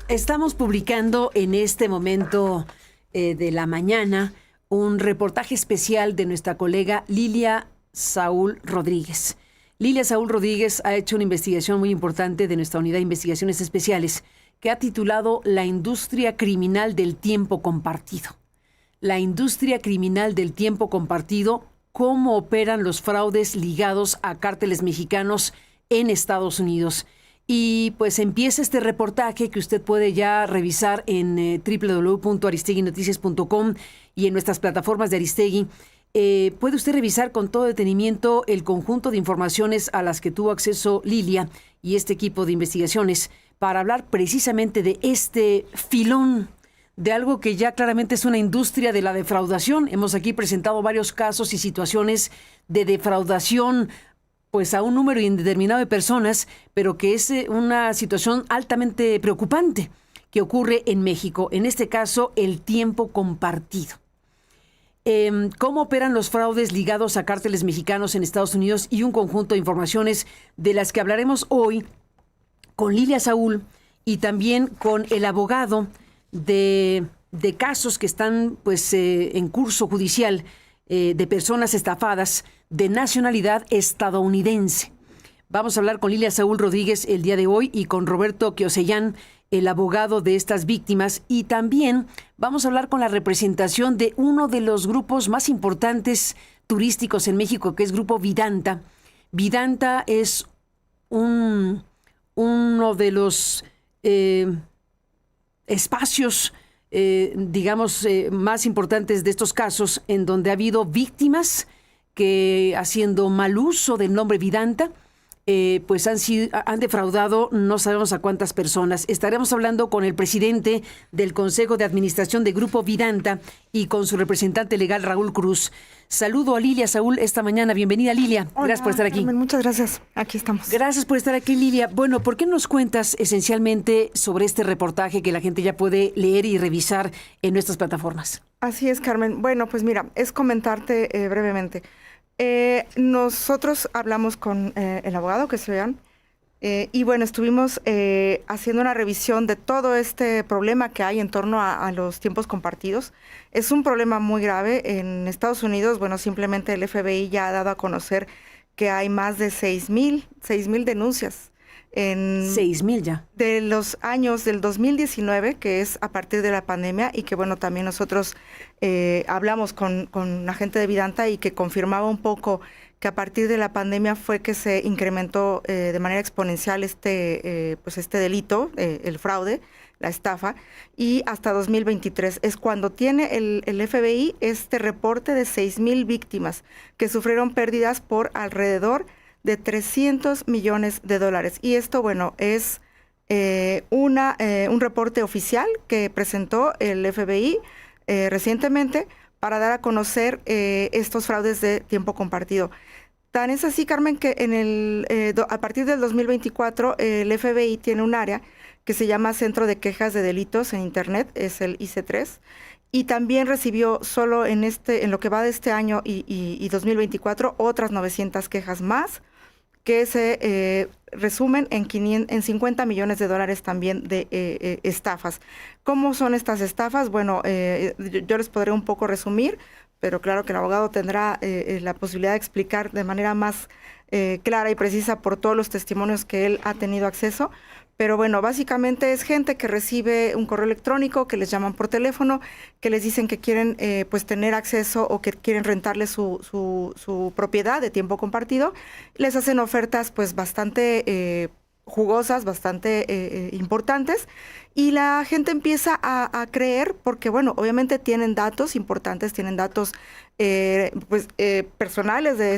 Estamos publicando en este momento de la mañana un reportaje especial de nuestra colega Lilia Saúl Rodríguez. Lilia Saúl Rodríguez ha hecho una investigación muy importante de nuestra Unidad de Investigaciones Especiales que ha titulado La industria criminal del tiempo compartido. La industria criminal del tiempo compartido, cómo operan los fraudes ligados a cárteles mexicanos en Estados Unidos. Y pues empieza este reportaje que usted puede ya revisar en www.aristeguinoticias.com y en nuestras plataformas de Aristegui. Puede usted revisar con todo detenimiento el conjunto de informaciones a las que tuvo acceso Lilia y este equipo de investigaciones para hablar precisamente de este filón, de algo que ya claramente es una industria de la defraudación. Hemos aquí presentado varios casos y situaciones de defraudación pues a un número indeterminado de personas, pero que es una situación altamente preocupante que ocurre en México. En este caso, el tiempo compartido. ¿Cómo operan los fraudes ligados a cárteles mexicanos en Estados Unidos? Y un conjunto de informaciones de las que hablaremos hoy con Lilia Saúl y también con el abogado de casos que están pues en curso judicial de personas estafadas de nacionalidad estadounidense. Vamos a hablar con Lilia Saúl Rodríguez el día de hoy y con Roberto Kiosellán, el abogado de estas víctimas, y también vamos a hablar con la representación de uno de los grupos más importantes turísticos en México, que es Grupo Vidanta. Vidanta es uno de los espacios más importantes de estos casos, en donde ha habido víctimas que, haciendo mal uso del nombre Vidanta, pues han defraudado no sabemos a cuántas personas. Estaremos hablando con el presidente del Consejo de Administración de Grupo Vidanta y con su representante legal, Raúl Cruz. Saludo a Lilia Saúl esta mañana. Bienvenida, Lilia. Hola, gracias por estar aquí. Carmen, muchas gracias. Aquí estamos. Gracias por estar aquí, Lilia. Bueno, ¿por qué nos cuentas esencialmente sobre este reportaje que la gente ya puede leer y revisar en nuestras plataformas? Así es, Carmen. Bueno, pues mira, es comentarte brevemente. Nosotros hablamos con el abogado, que se vean, y bueno, estuvimos haciendo una revisión de todo este problema que hay en torno a los tiempos compartidos. Es un problema muy grave. En Estados Unidos, bueno, simplemente el FBI ya ha dado a conocer que hay más de 6,000 denuncias. 6,000 ya. De los años del 2019, que es a partir de la pandemia, y que bueno, también nosotros hablamos con la gente de Vidanta y que confirmaba un poco que a partir de la pandemia fue que se incrementó de manera exponencial este delito, el fraude, la estafa, y hasta 2023 es cuando tiene el FBI este reporte de 6,000 víctimas que sufrieron pérdidas por alrededor de $300 millones. Y esto, bueno, es un reporte oficial que presentó el FBI recientemente para dar a conocer estos fraudes de tiempo compartido. Tan es así, Carmen, que a partir del 2024 el FBI tiene un área que se llama Centro de Quejas de Delitos en Internet, es el IC3, y también recibió solo en lo que va de este año y 2024 otras 900 quejas más, que se resumen en $50 millones también de estafas. ¿Cómo son estas estafas? Bueno, yo les podré un poco resumir, pero claro que el abogado tendrá la posibilidad de explicar de manera más clara y precisa por todos los testimonios que él ha tenido acceso. Pero bueno, básicamente es gente que recibe un correo electrónico, que les llaman por teléfono, que les dicen que quieren pues tener acceso o que quieren rentarle su propiedad de tiempo compartido. Les hacen ofertas pues bastante jugosas, bastante importantes, y la gente empieza a creer porque, bueno, obviamente tienen datos importantes, tienen datos personales de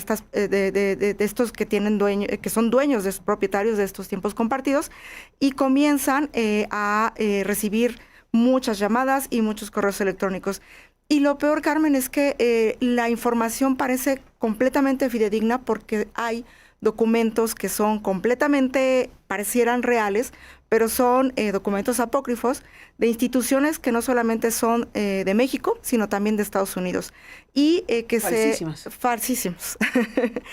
estos que tienen que son dueños, propietarios de estos tiempos compartidos, y comienzan a recibir muchas llamadas y muchos correos electrónicos. Y lo peor, Carmen, es que la información parece completamente fidedigna porque hay documentos que son parecieran reales, pero son documentos apócrifos de instituciones que no solamente son de México, sino también de Estados Unidos. Y Falsísimos. Falsísimos.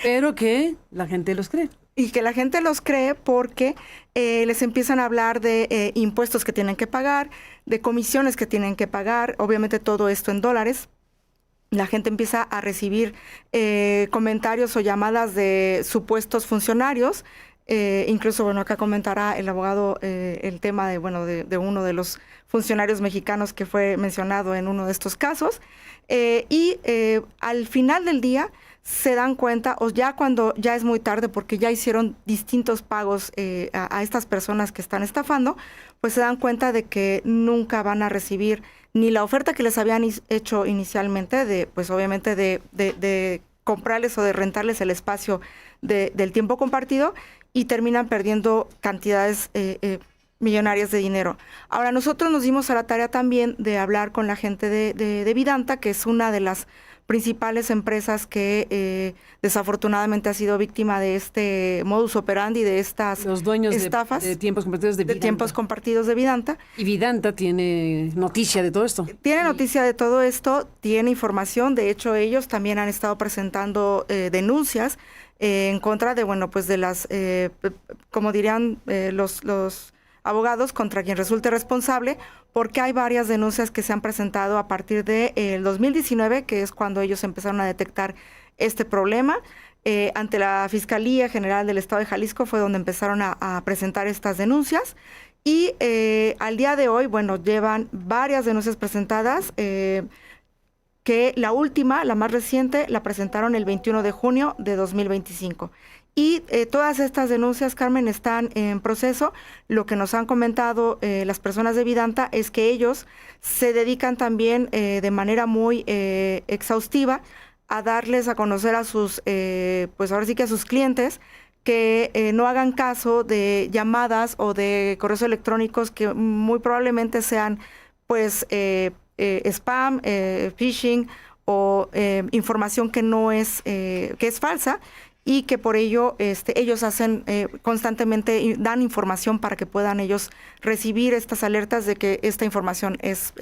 Pero que la gente los cree. Y que la gente los cree porque les empiezan a hablar de impuestos que tienen que pagar, de comisiones que tienen que pagar, obviamente todo esto en dólares. La gente empieza a recibir comentarios o llamadas de supuestos funcionarios. Incluso, bueno, acá comentará el abogado el tema de uno de los funcionarios mexicanos que fue mencionado en uno de estos casos. Al final del día se dan cuenta, o ya cuando ya es muy tarde porque ya hicieron distintos pagos a estas personas que están estafando, pues se dan cuenta de que nunca van a recibir ni la oferta que les habían hecho inicialmente, pues obviamente de comprarles o de rentarles el espacio del tiempo compartido, y terminan perdiendo cantidades millonarias de dinero. Ahora, nosotros nos dimos a la tarea también de hablar con la gente de Vidanta, que es una de las principales empresas que desafortunadamente ha sido víctima de este modus operandi, de estas los dueños estafas de tiempos compartidos de Vidanta. Tiempos compartidos de Vidanta. Y Vidanta tiene noticia de todo esto. Tiene noticia de todo esto, tiene información. De hecho, ellos también han estado presentando denuncias en contra de, de las, como dirían los abogados, contra quien resulte responsable, porque hay varias denuncias que se han presentado a partir del 2019, que es cuando ellos empezaron a detectar este problema. Ante la Fiscalía General del Estado de Jalisco fue donde empezaron a presentar estas denuncias. Y al día de hoy, llevan varias denuncias presentadas, que la última, la más reciente, la presentaron el 21 de junio de 2025. Y todas estas denuncias, Carmen, están en proceso. Lo que nos han comentado las personas de Vidanta es que ellos se dedican también de manera muy exhaustiva a darles a conocer a sus, pues ahora sí que a sus clientes, que no hagan caso de llamadas o de correos electrónicos que muy probablemente sean, pues, spam, phishing o información que no es, que es falsa, y que por ello ellos hacen constantemente, dan información para que puedan ellos recibir estas alertas de que esta información es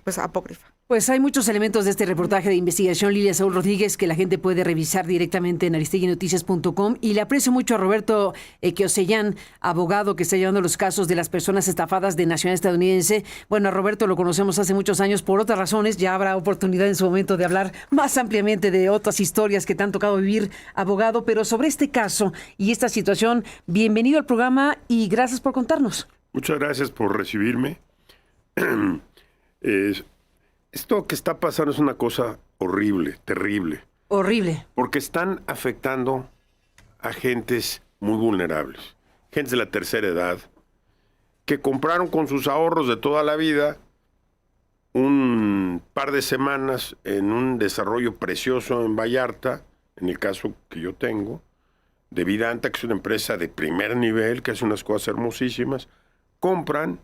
pues apócrifa. Pues hay muchos elementos de este reportaje de investigación, Lilia Saúl Rodríguez, que la gente puede revisar directamente en aristeguinoticias.com. Y le aprecio mucho a Roberto Keosellán, abogado que está llevando los casos de las personas estafadas de nacionalidad estadounidense. Bueno, a Roberto lo conocemos hace muchos años por otras razones. Ya habrá oportunidad en su momento de hablar más ampliamente de otras historias que te han tocado vivir, abogado. Pero sobre este caso y esta situación, bienvenido al programa y gracias por contarnos. Muchas gracias por recibirme. Esto que está pasando es una cosa horrible, terrible. Horrible. Porque están afectando a gentes muy vulnerables. Gentes de la tercera edad que compraron con sus ahorros de toda la vida un par de semanas en un desarrollo precioso en Vallarta, en el caso que yo tengo, de Vidanta, que es una empresa de primer nivel, que hace unas cosas hermosísimas. Compran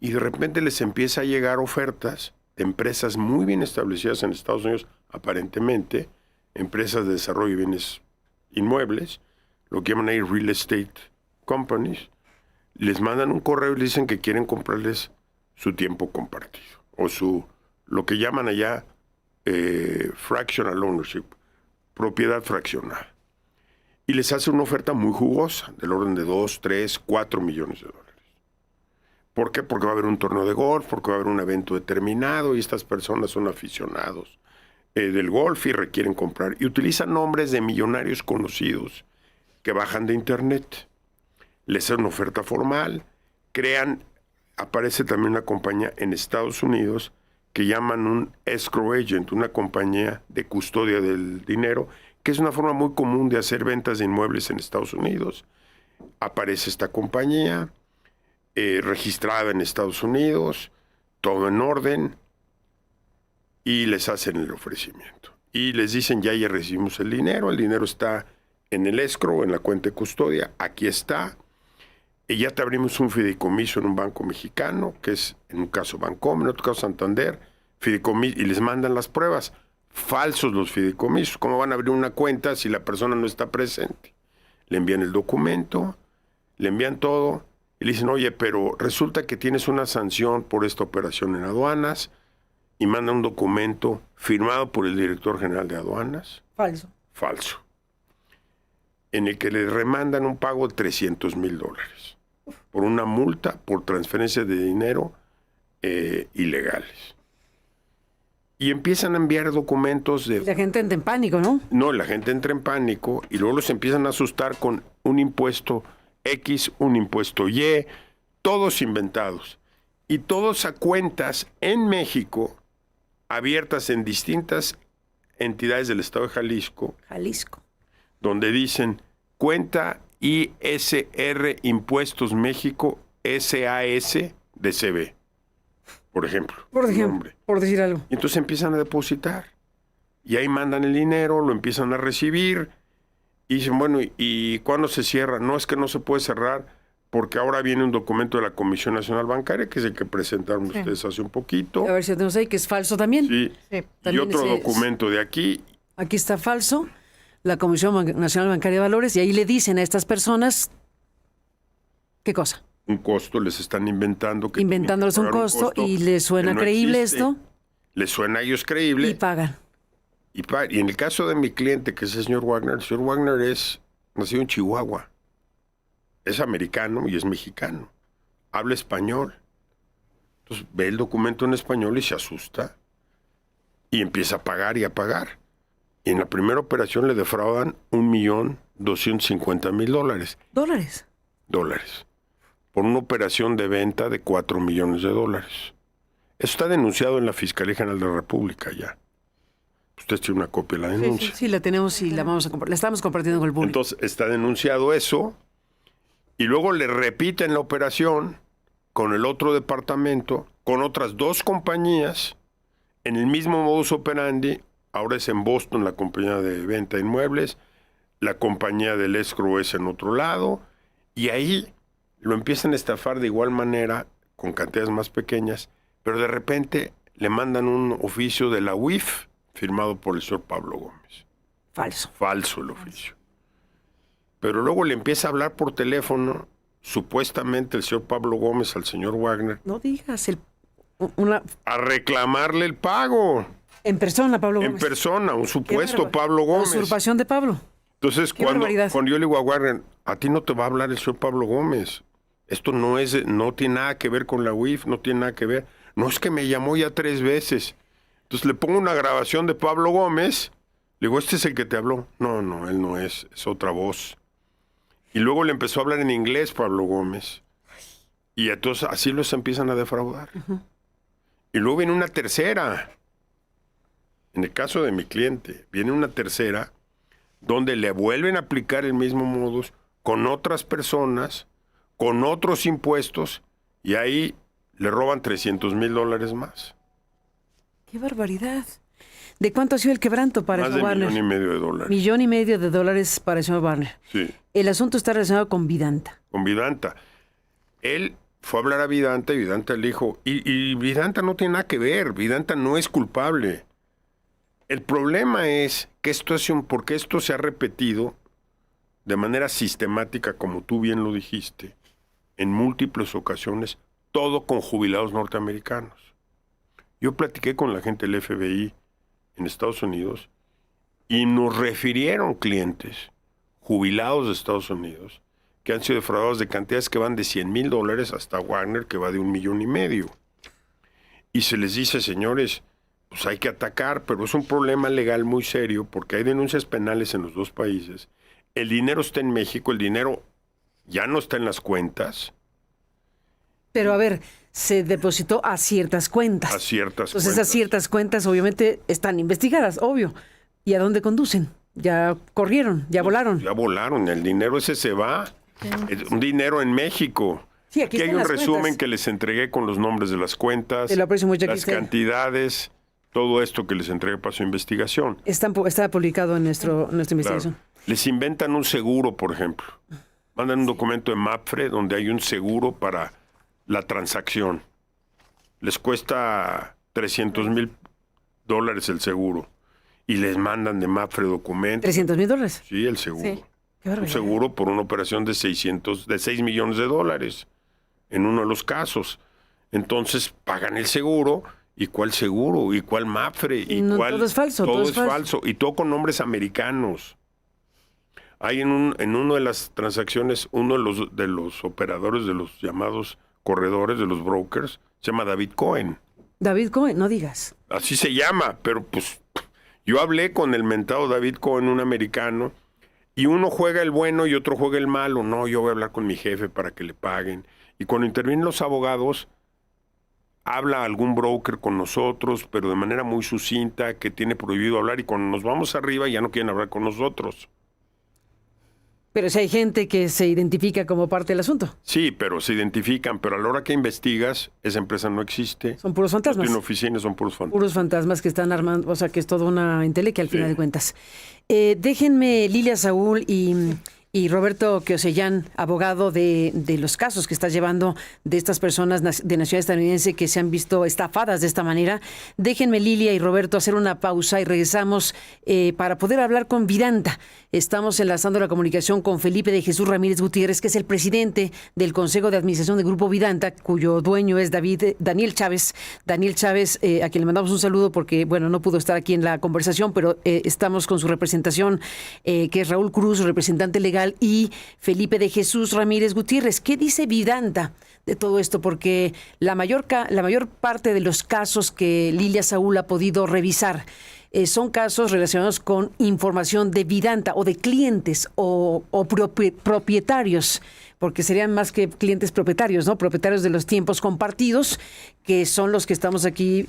y de repente les empieza a llegar ofertas de empresas muy bien establecidas en Estados Unidos, aparentemente, empresas de desarrollo de bienes inmuebles, lo que llaman ahí real estate companies, les mandan un correo y les dicen que quieren comprarles su tiempo compartido, o lo que llaman allá fractional ownership, propiedad fraccionada. Y les hace una oferta muy jugosa, del orden de 2, 3, 4 millones de dólares. ¿Por qué? Porque va a haber un torneo de golf, porque va a haber un evento determinado y estas personas son aficionados del golf y requieren comprar. Y utilizan nombres de millonarios conocidos que bajan de internet. Les hacen una oferta formal, aparece también una compañía en Estados Unidos que llaman un escrow agent, una compañía de custodia del dinero, que es una forma muy común de hacer ventas de inmuebles en Estados Unidos. Aparece esta compañía registrada en Estados Unidos, todo en orden, y les hacen el ofrecimiento. Y les dicen, ya recibimos el dinero está en el escrow, en la cuenta de custodia, aquí está, y ya te abrimos un fideicomiso en un banco mexicano, que es en un caso Bancomer, en otro caso Santander, fideicomiso, y les mandan las pruebas. Falsos los fideicomisos. ¿Cómo van a abrir una cuenta si la persona no está presente? Le envían el documento, le envían todo, y le dicen, oye, pero resulta que tienes una sanción por esta operación en aduanas, y manda un documento firmado por el director general de aduanas. Falso. Falso. en el que le remandan un pago de $300,000 por una multa por transferencia de dinero ilegales. Y empiezan a enviar documentos de... La gente entra en pánico, ¿no? No, la gente entra en pánico y luego los empiezan a asustar con un impuesto X, un impuesto Y, todos inventados. Y todos a cuentas en México, abiertas en distintas entidades del estado de Jalisco, donde dicen cuenta ISR Impuestos México SAS DCB, por ejemplo. Por decir algo. Y entonces empiezan a depositar. Y ahí mandan el dinero, lo empiezan a recibir. Y dicen, bueno, ¿y cuándo se cierra? No, es que no se puede cerrar porque ahora viene un documento de la Comisión Nacional Bancaria, que es el que presentaron ustedes hace un poquito. A ver si tenemos ahí, que es falso también. Sí. Y otro documento de aquí. Aquí está falso, la Comisión Nacional Bancaria de Valores, y ahí le dicen a estas personas, ¿qué cosa? Un costo, les están inventando. Inventándoles un costo y les suena creíble esto. Les suena a ellos creíble. Y pagan. Y en el caso de mi cliente, que es el señor Wagner es nacido en Chihuahua. Es americano y es mexicano. Habla español. Entonces ve el documento en español y se asusta. Y empieza a pagar y a pagar. Y en la primera operación le defraudan $1,250,000. ¿Dólares? Por una operación de venta de $4 millones. Eso está denunciado en la Fiscalía General de la República ya. Usted tiene una copia de la denuncia. Sí, la tenemos y la estamos compartiendo con el público. Entonces está denunciado eso y luego le repiten la operación con el otro departamento, con otras 2 compañías, en el mismo modus operandi. Ahora es en Boston la compañía de venta de inmuebles, la compañía del escrow es en otro lado, y ahí lo empiezan a estafar de igual manera, con cantidades más pequeñas, pero de repente le mandan un oficio de la UIF firmado por el señor Pablo Gómez. Falso el oficio. Pero luego le empieza a hablar por teléfono, supuestamente el señor Pablo Gómez al señor Wagner. No digas, a reclamarle el pago. En persona, Pablo Gómez. En persona, un supuesto Pablo Gómez. Usurpación de Pablo. Entonces, cuando yo le digo a Wagner, a ti no te va a hablar el señor Pablo Gómez. Esto no tiene nada que ver con la UIF, no tiene nada que ver. No, es que me llamó ya 3 veces. Entonces le pongo una grabación de Pablo Gómez. Le digo, ¿este es el que te habló? No, él no es otra voz. Y luego le empezó a hablar en inglés Pablo Gómez. Y entonces así los empiezan a defraudar. Uh-huh. Y luego viene una tercera. En el caso de mi cliente, viene una tercera donde le vuelven a aplicar el mismo modus con otras personas, con otros impuestos, y ahí le roban $300,000 más. ¡Qué barbaridad! ¿De cuánto ha sido el quebranto para el señor Wagner? $1,500,000. $1,500,000 para el señor Wagner. Sí. El asunto está relacionado con Vidanta. Con Vidanta. Él fue a hablar a Vidanta y Vidanta le dijo, y Vidanta no tiene nada que ver, Vidanta no es culpable. El problema es que porque esto se ha repetido de manera sistemática, como tú bien lo dijiste, en múltiples ocasiones, todo con jubilados norteamericanos. Yo platiqué con la gente del FBI en Estados Unidos y nos refirieron clientes jubilados de Estados Unidos que han sido defraudados de cantidades que van de $100,000 hasta Wagner, que va de $1,5 millones. Y se les dice, señores, pues hay que atacar, pero es un problema legal muy serio porque hay denuncias penales en los 2 países. El dinero está en México, el dinero ya no está en las cuentas. Pero a ver, se depositó a ciertas cuentas. Entonces esas ciertas cuentas obviamente están investigadas, obvio. ¿Y a dónde conducen? Ya corrieron, ya volaron. Ya volaron, el dinero ese se va. Es un dinero en México. Sí, aquí hay un resumen que les entregué con los nombres de las cuentas, las cantidades, todo esto que les entregué para su investigación. Está publicado en nuestra investigación. Claro. Les inventan un seguro, por ejemplo. Mandan un documento de MAPFRE donde hay un seguro para la transacción. Les cuesta $300,000 el seguro. Y les mandan de MAPFRE documentos. ¿$300,000? Sí, el seguro. Sí. Un seguro por una operación de $6 millones en uno de los casos. Entonces pagan el seguro. ¿Y cuál seguro? ¿Y cuál MAPFRE? ¿Y no, cuál? Todo es falso. Todo es falso. Y todo con nombres americanos. Hay en una de las transacciones, uno de los operadores de los llamados corredores, de los brokers, se llama David Cohen. David Cohen, no digas. Así se llama, pero pues yo hablé con el mentado David Cohen, un americano, y uno juega el bueno y otro juega el malo. No, yo voy a hablar con mi jefe para que le paguen. Y cuando intervienen los abogados, habla algún broker con nosotros, pero de manera muy sucinta, que tiene prohibido hablar, y cuando nos vamos arriba ya no quieren hablar con nosotros. Pero si hay gente que se identifica como parte del asunto. Sí, pero se identifican, pero a la hora que investigas, esa empresa no existe. Son puros fantasmas. No tiene oficina, son puros fantasmas. Puros fantasmas que están armando, o sea, que es toda una entelequia al final de cuentas. Déjenme, Lilia Saúl y Roberto Keosellán, abogado de los casos que está llevando de estas personas de nacionalidad estadounidense que se han visto estafadas de esta manera. Déjenme, Lilia y Roberto, hacer una pausa y regresamos para poder hablar con Vidanta. Estamos enlazando la comunicación con Felipe de Jesús Ramírez Gutiérrez, que es el presidente del Consejo de Administración del Grupo Vidanta, cuyo dueño es Daniel Chávez. Daniel Chávez, a quien le mandamos un saludo porque, bueno, no pudo estar aquí en la conversación, pero estamos con su representación, que es Raúl Cruz, representante legal, y Felipe de Jesús Ramírez Gutiérrez. ¿Qué dice Vidanta de todo esto? Porque la mayor parte de los casos que Lilia Saúl ha podido revisar son casos relacionados con información de Vidanta o de clientes o propietarios, porque serían más que clientes propietarios, ¿no? Propietarios de los tiempos compartidos, que son los que estamos aquí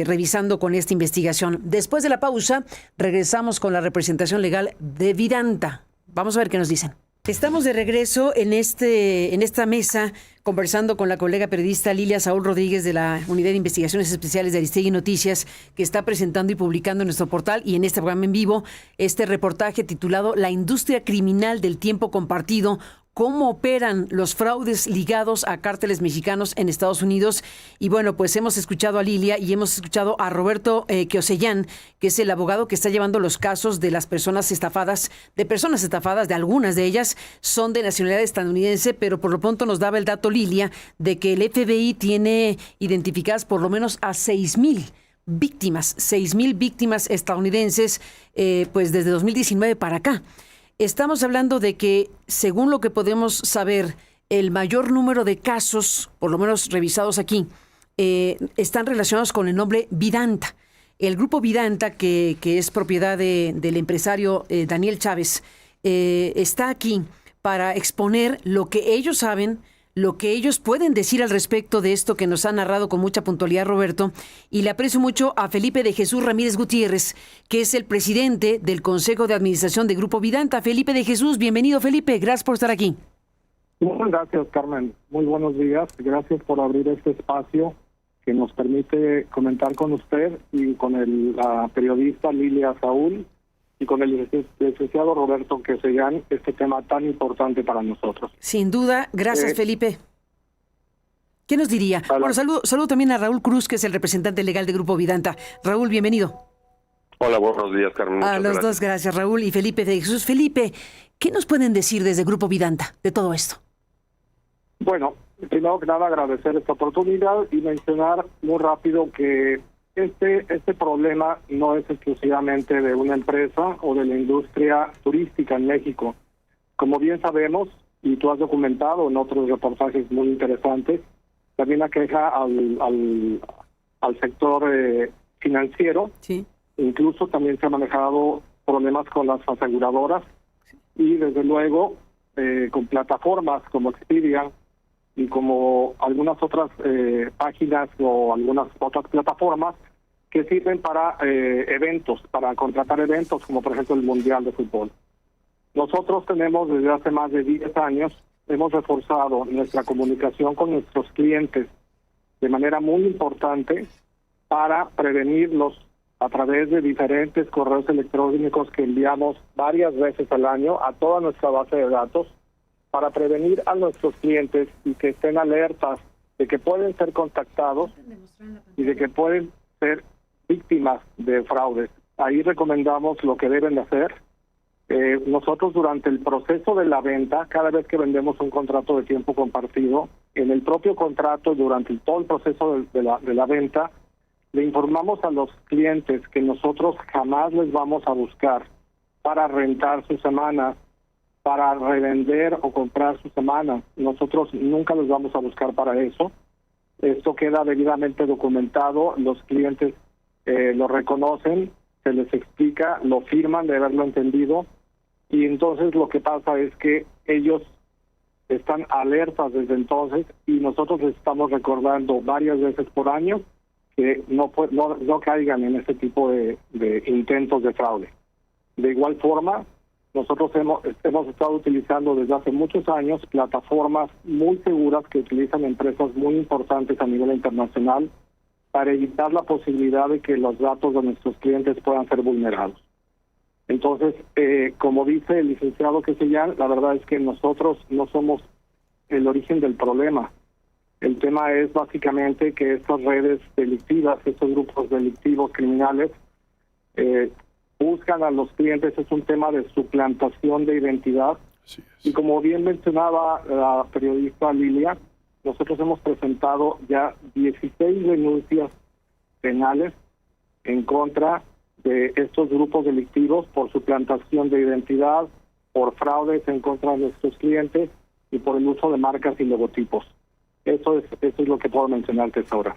revisando con esta investigación. Después de la pausa, regresamos con la representación legal de Vidanta. Vamos a ver qué nos dicen. Estamos de regreso en esta mesa conversando con la colega periodista Lilia Saúl Rodríguez de la Unidad de Investigaciones Especiales de Aristegui Noticias, que está presentando y publicando en nuestro portal y en este programa en vivo este reportaje titulado La industria criminal del tiempo compartido, cómo operan los fraudes ligados a cárteles mexicanos en Estados Unidos. Y bueno, pues hemos escuchado a Lilia y hemos escuchado a Roberto Keosellán, que es el abogado que está llevando los casos de las personas estafadas, de algunas de ellas son de nacionalidad estadounidense, pero por lo pronto nos daba el dato, Lilia, de que el FBI tiene identificadas por lo menos a 6,000 víctimas estadounidenses, pues desde 2019 para acá. Estamos hablando de que, según lo que podemos saber, el mayor número de casos, por lo menos revisados aquí, están relacionados con el nombre Vidanta. El grupo Vidanta, que es propiedad del empresario Daniel Chávez, está aquí para exponer lo que ellos saben, lo que ellos pueden decir al respecto de esto que nos ha narrado con mucha puntualidad Roberto. Y le aprecio mucho a Felipe de Jesús Ramírez Gutiérrez, que es el presidente del Consejo de Administración de Grupo Vidanta. Felipe de Jesús, bienvenido, Felipe, gracias por estar aquí. Muchas gracias, Carmen. Muy buenos días. Gracias por abrir este espacio que nos permite comentar con usted y con la periodista Lilia Saúl y con el licenciado Roberto Keosellán este tema tan importante para nosotros. Sin duda, gracias Felipe. ¿Qué nos diría? Bueno, saludo también a Raúl Cruz, que es el representante legal de Grupo Vidanta. Raúl, bienvenido. Hola, buenos días, Carmen. A los dos, gracias, Raúl y Felipe de Jesús. Felipe, ¿qué nos pueden decir desde Grupo Vidanta de todo esto? Bueno, primero que nada agradecer esta oportunidad y mencionar muy rápido que este problema no es exclusivamente de una empresa o de la industria turística en México. Como bien sabemos, y tú has documentado en otros reportajes muy interesantes, también aqueja al sector financiero. Sí. Incluso también se han manejado problemas con las aseguradoras y desde luego con plataformas como Expedia y como algunas otras páginas o algunas otras plataformas que sirven para eventos, para contratar eventos como por ejemplo el Mundial de Fútbol. Nosotros tenemos desde hace más de 10 años, hemos reforzado nuestra comunicación con nuestros clientes de manera muy importante para prevenirlos a través de diferentes correos electrónicos que enviamos varias veces al año a toda nuestra base de datos para prevenir a nuestros clientes y que estén alertas de que pueden ser contactados y de que pueden ser víctimas de fraudes. Ahí recomendamos lo que deben de hacer. Nosotros durante el proceso de la venta, cada vez que vendemos un contrato de tiempo compartido, en el propio contrato, durante todo el proceso de la venta, le informamos a los clientes que nosotros jamás les vamos a buscar para rentar sus semanas para revender o comprar sus semanas. Nosotros nunca los vamos a buscar para eso. Esto queda debidamente documentado, los clientes lo reconocen, se les explica, lo firman de haberlo entendido, y entonces lo que pasa es que ellos están alertas desde entonces y nosotros les estamos recordando varias veces por año que no caigan en ese tipo de intentos de fraude. De igual forma, nosotros hemos estado utilizando desde hace muchos años plataformas muy seguras que utilizan empresas muy importantes a nivel internacional para evitar la posibilidad de que los datos de nuestros clientes puedan ser vulnerados. Entonces, como dice el licenciado Quesellán, la verdad es que nosotros no somos el origen del problema. El tema es básicamente que estas redes delictivas, estos grupos delictivos criminales, buscan a los clientes. Es un tema de suplantación de identidad. Y como bien mencionaba la periodista Lilia, nosotros hemos presentado ya 16 denuncias penales en contra de estos grupos delictivos por suplantación de identidad, por fraudes en contra de nuestros clientes y por el uso de marcas y logotipos. Eso es lo que puedo mencionarte ahora.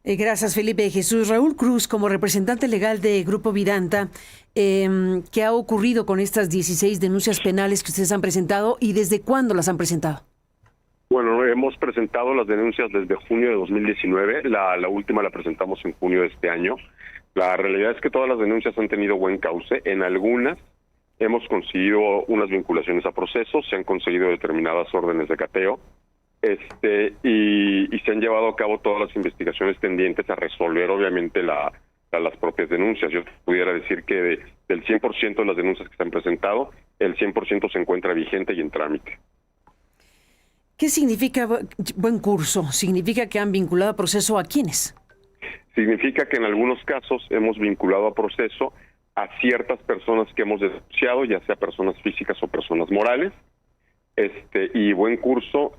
Gracias, Felipe Jesús. Raúl Cruz, como representante legal de Grupo Vidanta, ¿qué ha ocurrido con estas 16 denuncias penales que ustedes han presentado y desde cuándo las han presentado? Bueno, hemos presentado las denuncias desde junio de 2019. La última la presentamos en junio de este año. La realidad es que todas las denuncias han tenido buen cauce. En algunas hemos conseguido unas vinculaciones a procesos, se han conseguido determinadas órdenes de cateo, y se han llevado a cabo todas las investigaciones tendientes a resolver, obviamente, las propias denuncias. Yo pudiera decir que del 100% de las denuncias que se han presentado, el 100% se encuentra vigente y en trámite. ¿Qué significa buen curso? ¿Significa que han vinculado a proceso a quiénes? Significa que en algunos casos hemos vinculado a proceso a ciertas personas que hemos denunciado, ya sea personas físicas o personas morales. Y buen curso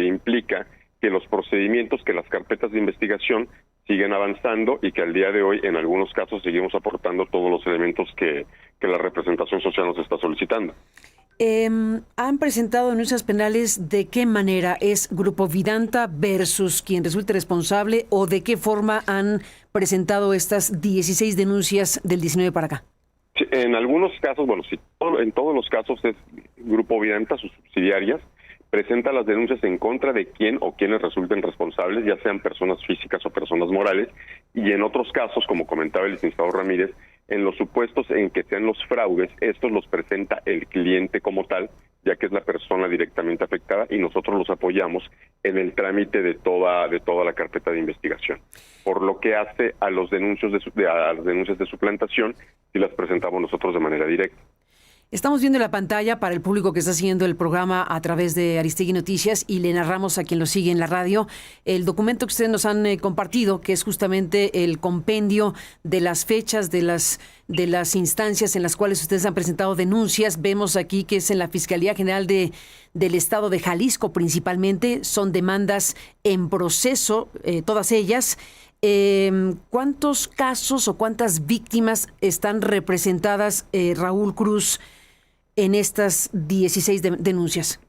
implica que los procedimientos, que las carpetas de investigación siguen avanzando y que al día de hoy, en algunos casos, seguimos aportando todos los elementos que la representación social nos está solicitando. ¿Han presentado denuncias penales de qué manera? ¿Es Grupo Vidanta versus quien resulte responsable o de qué forma han presentado estas 16 denuncias del 19 para acá? Sí, en algunos casos, bueno, sí, en todos los casos es Grupo Vidanta, sus subsidiarias, presenta las denuncias en contra de quien o quienes resulten responsables, ya sean personas físicas o personas morales, y en otros casos, como comentaba el licenciado Ramírez, en los supuestos en que sean los fraudes, estos los presenta el cliente como tal, ya que es la persona directamente afectada, y nosotros los apoyamos en el trámite de toda la carpeta de investigación. Por lo que hace a las denuncias de suplantación, y las presentamos nosotros de manera directa. Estamos viendo la pantalla para el público que está siguiendo el programa a través de Aristegui Noticias y le narramos a quien lo sigue en la radio el documento que ustedes nos han compartido, que es justamente el compendio de las fechas de las instancias en las cuales ustedes han presentado denuncias. Vemos aquí que es en la Fiscalía General del Estado de Jalisco principalmente. Son demandas en proceso, todas ellas. ¿Cuántos casos o cuántas víctimas están representadas, Raúl Cruz, en estas 16 denuncias?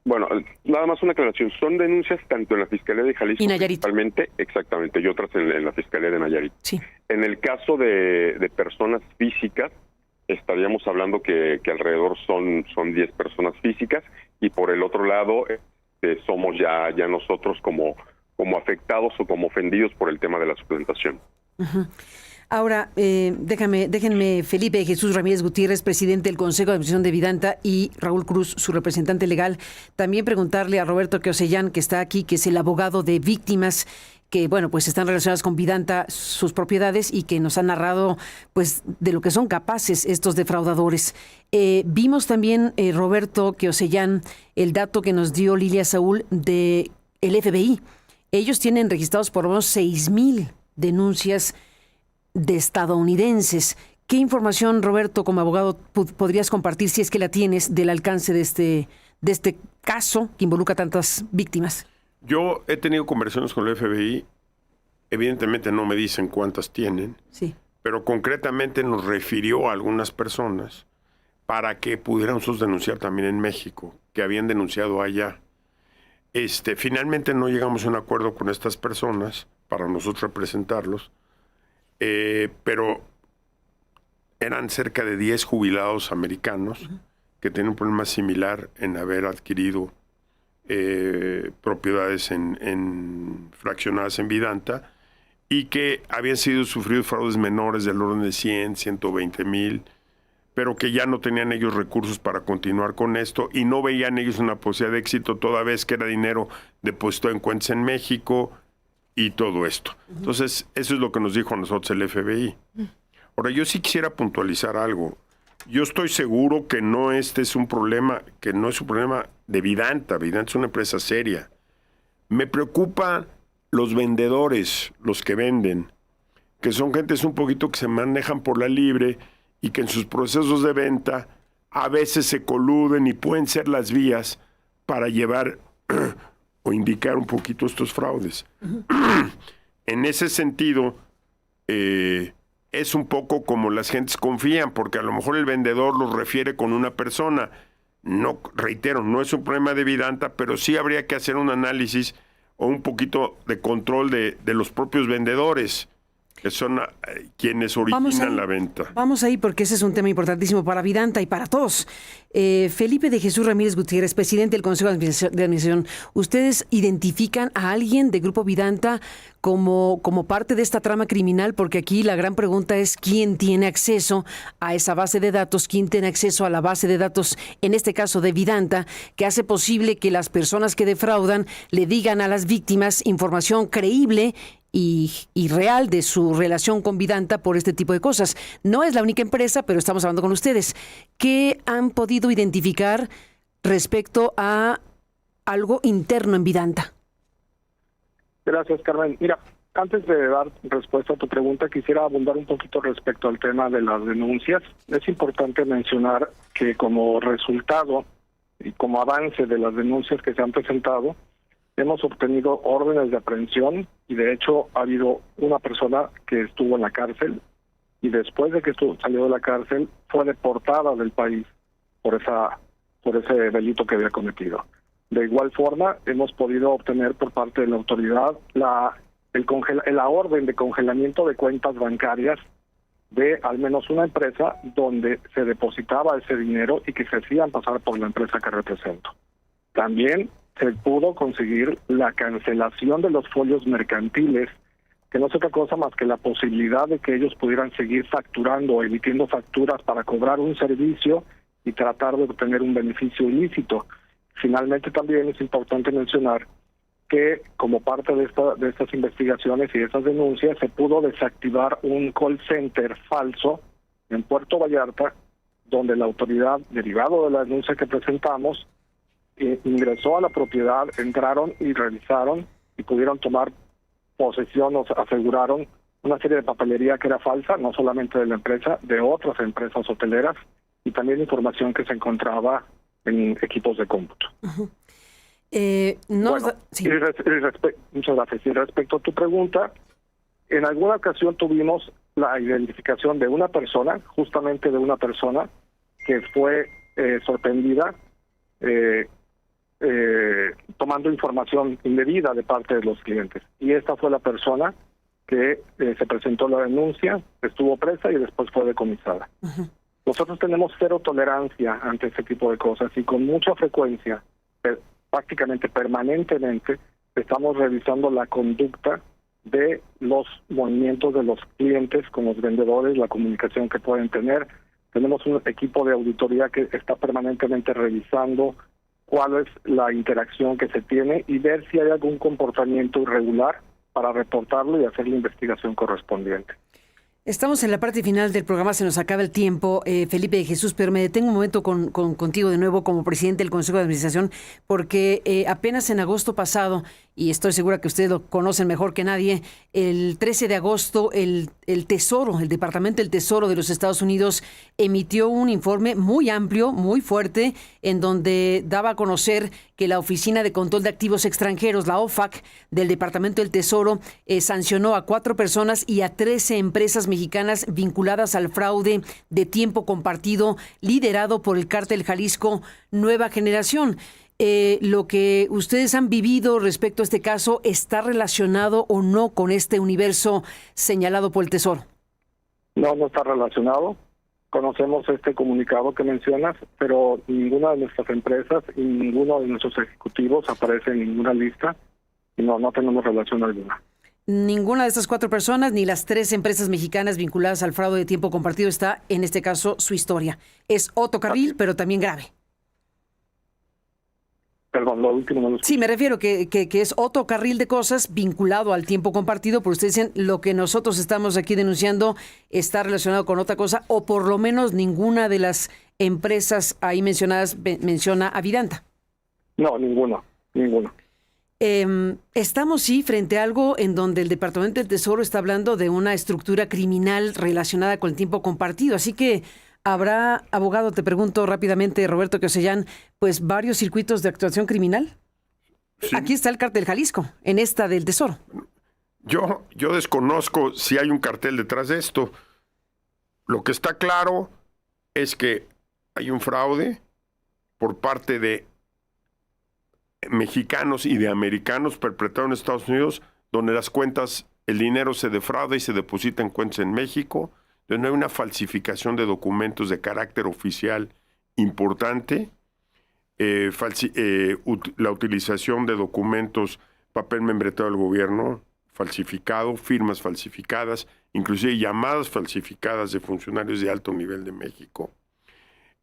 Bueno, nada más una aclaración. Son denuncias tanto en la Fiscalía de Jalisco y Nayarit, principalmente, exactamente, y otras en la Fiscalía de Nayarit. Sí. En el caso de personas físicas, estaríamos hablando que alrededor son 10 personas físicas, y por el otro lado somos ya nosotros como afectados o como ofendidos por el tema de la suplantación. Uh-huh. Ahora, déjenme, Felipe Jesús Ramírez Gutiérrez, presidente del Consejo de Administración de Vidanta, y Raúl Cruz, su representante legal, también preguntarle a Roberto Quesellán, que está aquí, que es el abogado de víctimas que, bueno, pues están relacionadas con Vidanta, sus propiedades, y que nos han narrado, pues, de lo que son capaces estos defraudadores. Vimos también, Roberto Quesellán, el dato que nos dio Lilia Saúl de el FBI. Ellos tienen registrados por lo menos 6,000 denuncias de estadounidenses. ¿Qué información, Roberto, como abogado, podrías compartir, si es que la tienes, del alcance de este caso que involucra a tantas víctimas? Yo he tenido conversaciones con el FBI. Evidentemente no me dicen cuántas tienen, sí, pero concretamente nos refirió a algunas personas para que pudiéramos denunciar también en México, que habían denunciado allá. Finalmente no llegamos a un acuerdo con estas personas para nosotros representarlos, pero eran cerca de 10 jubilados americanos que tienen un problema similar en haber adquirido propiedades fraccionadas en Vidanta y que habían sido sufridos fraudes menores del orden de 100, 120 mil, pero que ya no tenían ellos recursos para continuar con esto y no veían ellos una posibilidad de éxito toda vez que era dinero depositado en cuentas en México y todo esto. Entonces, eso es lo que nos dijo a nosotros el FBI. Ahora, yo sí quisiera puntualizar algo. Yo estoy seguro que no es un problema de Vidanta. Vidanta es una empresa seria. Me preocupa los vendedores, los que venden, que son gentes un poquito que se manejan por la libre y que en sus procesos de venta a veces se coluden y pueden ser las vías para llevar o indicar un poquito estos fraudes. En ese sentido, es un poco como las gentes confían, porque a lo mejor el vendedor los refiere con una persona. No, reitero, no es un problema de Vidanta, pero sí habría que hacer un análisis o un poquito de control de los propios vendedores, que son quienes originan la venta. Vamos ahí porque ese es un tema importantísimo para Vidanta y para todos. Felipe de Jesús Ramírez Gutiérrez, presidente del Consejo de Administración, ¿ustedes identifican a alguien de Grupo Vidanta como parte de esta trama criminal? Porque aquí la gran pregunta es quién tiene acceso a esa base de datos, quién tiene acceso a la base de datos, en este caso de Vidanta, que hace posible que las personas que defraudan le digan a las víctimas información creíble y real de su relación con Vidanta por este tipo de cosas. No es la única empresa, pero estamos hablando con ustedes. ¿Qué han podido identificar respecto a algo interno en Vidanta? Gracias, Carmen. Mira, antes de dar respuesta a tu pregunta, quisiera abundar un poquito respecto al tema de las denuncias. Es importante mencionar que como resultado y como avance de las denuncias que se han presentado, hemos obtenido órdenes de aprehensión y de hecho ha habido una persona que estuvo en la cárcel y después de que salió de la cárcel fue deportada del país por ese delito que había cometido. De igual forma, hemos podido obtener por parte de la autoridad la orden de congelamiento de cuentas bancarias de al menos una empresa donde se depositaba ese dinero y que se hacían pasar por la empresa que represento. También se pudo conseguir la cancelación de los folios mercantiles, que no es otra cosa más que la posibilidad de que ellos pudieran seguir facturando o emitiendo facturas para cobrar un servicio y tratar de obtener un beneficio ilícito. Finalmente, también es importante mencionar que como parte de estas investigaciones y de estas denuncias se pudo desactivar un call center falso en Puerto Vallarta, donde la autoridad, derivado de la denuncia que presentamos, ingresó a la propiedad, entraron y revisaron y pudieron tomar posesión, o aseguraron una serie de papelería que era falsa, no solamente de la empresa, de otras empresas hoteleras y también información que se encontraba en equipos de cómputo. Sí. Muchas gracias. Y respecto a tu pregunta, en alguna ocasión tuvimos la identificación de una persona, justamente de una persona que fue sorprendida tomando información indebida de parte de los clientes. Y esta fue la persona que se presentó la denuncia, estuvo presa y después fue decomisada. Nosotros tenemos cero tolerancia ante este tipo de cosas y con mucha frecuencia, prácticamente permanentemente, estamos revisando la conducta de los movimientos de los clientes con los vendedores, la comunicación que pueden tener. Tenemos un equipo de auditoría que está permanentemente revisando cuál es la interacción que se tiene y ver si hay algún comportamiento irregular para reportarlo y hacer la investigación correspondiente. Estamos en la parte final del programa, se nos acaba el tiempo, Felipe de Jesús, pero me detengo un momento contigo de nuevo como presidente del Consejo de Administración, porque apenas en agosto pasado, y estoy segura que ustedes lo conocen mejor que nadie, el 13 de agosto el Tesoro, el Departamento del Tesoro de los Estados Unidos emitió un informe muy amplio, muy fuerte, en donde daba a conocer que la Oficina de Control de Activos Extranjeros, la OFAC, del Departamento del Tesoro, sancionó a 4 personas y a 13 empresas mexicanas vinculadas al fraude de tiempo compartido liderado por el Cártel Jalisco Nueva Generación. Lo que ustedes han vivido respecto a este caso, ¿está relacionado o no con este universo señalado por el Tesoro? No, no está relacionado. Conocemos este comunicado que mencionas, pero ninguna de nuestras empresas y ninguno de nuestros ejecutivos aparece en ninguna lista y no tenemos relación alguna. Ninguna de estas 4 personas, ni las 3 empresas mexicanas vinculadas al fraude de tiempo compartido está, en este caso, su historia. Es otro carril, pero también grave. Perdón, lo último no lo escuché. Sí, me refiero que es otro carril de cosas vinculado al tiempo compartido, pero ustedes dicen lo que nosotros estamos aquí denunciando está relacionado con otra cosa, o por lo menos ninguna de las empresas ahí mencionadas menciona a Vidanta. No, ninguno. Estamos sí frente a algo en donde el Departamento del Tesoro está hablando de una estructura criminal relacionada con el tiempo compartido, así que ¿habrá, abogado, te pregunto rápidamente, Roberto Queosellán, pues varios circuitos de actuación criminal? Sí. Aquí está el Cártel Jalisco, en esta del Tesoro. Yo desconozco si hay un cartel detrás de esto. Lo que está claro es que hay un fraude por parte de mexicanos y de americanos perpetrado en Estados Unidos, donde las cuentas, el dinero se defrauda y se deposita en cuentas en México, donde hay una falsificación de documentos de carácter oficial importante, la utilización de documentos, papel membretado del gobierno falsificado, firmas falsificadas, inclusive llamadas falsificadas de funcionarios de alto nivel de México.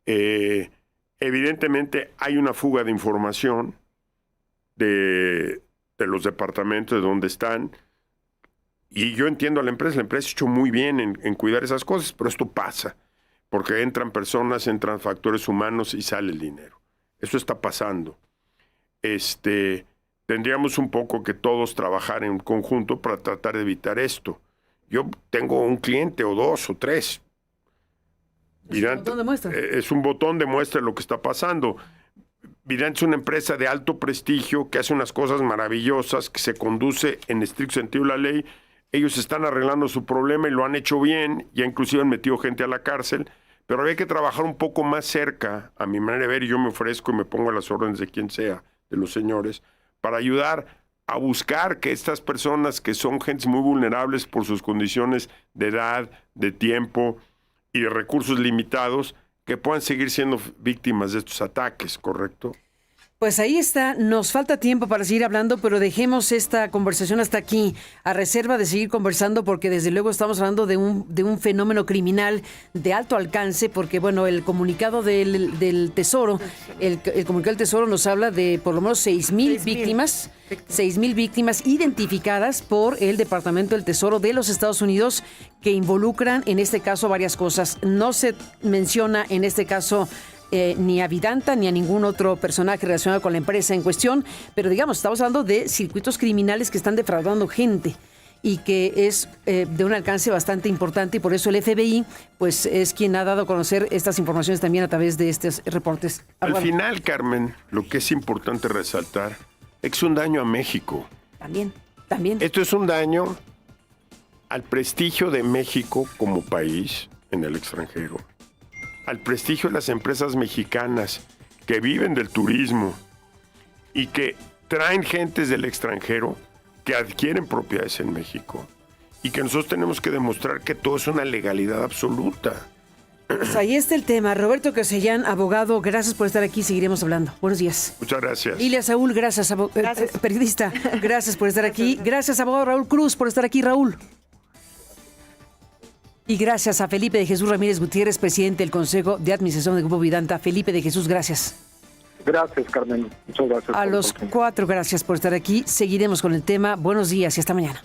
Evidentemente hay una fuga de información de los departamentos de donde están. Y yo entiendo a la empresa ha hecho muy bien en cuidar esas cosas, pero esto pasa, porque entran personas, entran factores humanos y sale el dinero. Eso está pasando. Tendríamos un poco que todos trabajar en conjunto para tratar de evitar esto. Yo tengo un cliente o 2 o 3. ¿Es un botón de muestra? Es un botón de muestra de lo que está pasando. Vidanta es una empresa de alto prestigio que hace unas cosas maravillosas, que se conduce en estricto sentido de la ley. Ellos están arreglando su problema y lo han hecho bien, ya inclusive han metido gente a la cárcel, pero había que trabajar un poco más cerca, a mi manera de ver, y yo me ofrezco y me pongo a las órdenes de quien sea, de los señores, para ayudar a buscar que estas personas que son gentes muy vulnerables por sus condiciones de edad, de tiempo y de recursos limitados, que puedan seguir siendo víctimas de estos ataques, ¿correcto? Pues ahí está, nos falta tiempo para seguir hablando, pero dejemos esta conversación hasta aquí, a reserva de seguir conversando, porque desde luego estamos hablando de un fenómeno criminal de alto alcance, porque bueno, el comunicado del Tesoro, el comunicado del Tesoro nos habla de por lo menos 6,000 víctimas, 6,000 víctimas identificadas por el Departamento del Tesoro de los Estados Unidos, que involucran en este caso varias cosas. No se menciona en este caso ni a Vidanta ni a ningún otro personaje relacionado con la empresa en cuestión, pero digamos, estamos hablando de circuitos criminales que están defraudando gente y que es de un alcance bastante importante, y por eso el FBI pues es quien ha dado a conocer estas informaciones también a través de estos reportes. Al final, Carmen, lo que es importante resaltar es que es un daño a México. También. Esto es un daño al prestigio de México como país en el extranjero, al prestigio de las empresas mexicanas que viven del turismo y que traen gentes del extranjero que adquieren propiedades en México, y que nosotros tenemos que demostrar que todo es una legalidad absoluta. Pues ahí está el tema. Roberto Queosellán, abogado, gracias por estar aquí, seguiremos hablando. Buenos días. Muchas gracias. Lilia Saúl, gracias, periodista, gracias por estar aquí. Gracias, abogado Raúl Cruz, por estar aquí, Raúl. Y gracias a Felipe de Jesús Ramírez Gutiérrez, presidente del Consejo de Administración del Grupo Vidanta. Felipe de Jesús, gracias. Gracias, Carmen. Muchas gracias. A los 4, gracias por estar aquí. Seguiremos con el tema. Buenos días y hasta mañana.